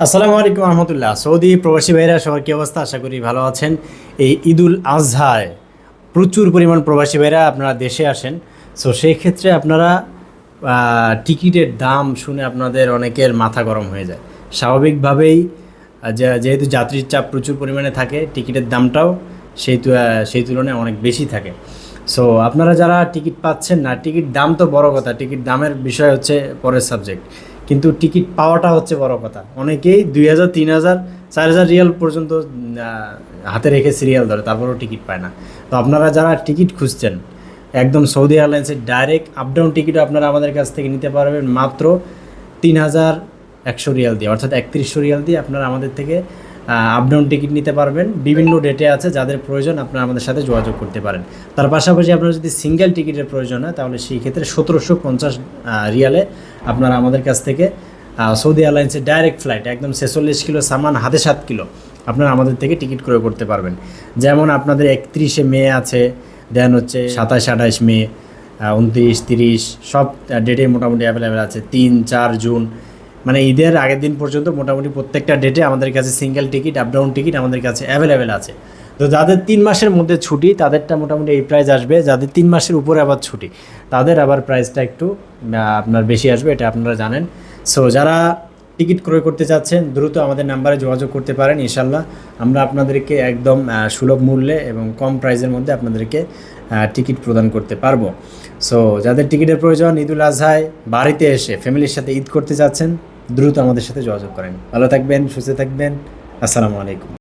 আসসালামু আলাইকুম রহমতুল্লাহ। সৌদি প্রবাসী ভাইরা সবার কী অবস্থা? আশা করি ভালো আছেন। এই ঈদুল আজহায় প্রচুর পরিমাণ প্রবাসী ভাইরা আপনারা দেশে আসেন। সো সেই ক্ষেত্রে আপনারা টিকিটের দাম শুনে আপনাদের অনেকের মাথা গরম হয়ে যায়। স্বাভাবিকভাবেই যেহেতু যাত্রীর চাপ প্রচুর পরিমাণে থাকে, টিকিটের দামটাও সেই তুলনায় অনেক বেশি থাকে। সো আপনারা যারা টিকিট পাচ্ছেন না, টিকিট দাম তো বড় কথা, টিকিট দামের বিষয় হচ্ছে পরের সাবজেক্ট, কিন্তু টিকিট পাওয়াটা হচ্ছে বড় কথা। অনেকেই 2,000, 3,000, 4,000 রিয়াল পর্যন্ত হাতে রেখে সিরিয়াল ধরে, তারপরেও টিকিট পায় না। তো আপনারা যারা টিকিট খুঁজছেন, একদম সৌদি এয়ারলাইন্সের ডাইরেক্ট আপ ডাউন টিকিটও আপনারা আমাদের কাছ থেকে নিতে পারবেন মাত্র 3,100 রিয়াল দিয়ে, অর্থাৎ 3100 রিয়াল দিয়ে আপনারা আমাদের থেকে আপ ডাউন টিকিট নিতে পারবেন। বিভিন্ন ডেটে আছে, যাদের প্রয়োজন আপনারা আমাদের সাথে যোগাযোগ করতে পারেন। তার পাশাপাশি আপনার যদি সিঙ্গেল টিকিটের প্রয়োজন হয়, তাহলে সেই ক্ষেত্রে 1750 রিয়ালে আপনারা আমাদের কাছ থেকে সৌদি এয়ারলাইন্সের ডাইরেক্ট ফ্লাইট, একদম 46 কিলো সামান হাতে 7 কিলো, আপনারা আমাদের থেকে টিকিট ক্রয় করতে পারবেন। যেমন আপনাদের 31শে মে আছে, দেন হচ্ছে 27-28 মে, 29-30 সব ডেটে মোটামুটি অ্যাভেলেবেল আছে। 3-4 জুন, মানে ঈদের আগের দিন পর্যন্ত মোটামুটি প্রত্যেকটা ডেটে আমাদের কাছে single ticket, up down ticket আমাদের কাছে অ্যাভেলেবেল আছে। তো যাদের 3 মাসের মধ্যে ছুটি, তাদেরটা মোটামুটি এই প্রাইস আসবে। যাদের 3 মাসের উপরে আবার ছুটি, তাদের আবার প্রাইসটা একটু আপনার বেশি আসবে, এটা আপনারা জানেন। সো যারা টিকিট ক্রয় করতে চাচ্ছেন, দ্রুত আমাদের নাম্বারে যোগাযোগ করতে পারেন। ইনশাল্লাহ আমরা আপনাদেরকে একদম সুলভ মূল্যে এবং কম প্রাইসের মধ্যে আপনাদেরকে টিকিট প্রদান করতে পারবো। সো যাদের টিকিটের প্রয়োজন, ঈদুল আজহায় বাড়িতে এসে ফ্যামিলির সাথে ঈদ করতে চাচ্ছেন, দ্রুত আমাদের সাথে যোগাযোগ করেন। ভালো থাকবেন, সুস্থ থাকবেন। আসসালামু আলাইকুম।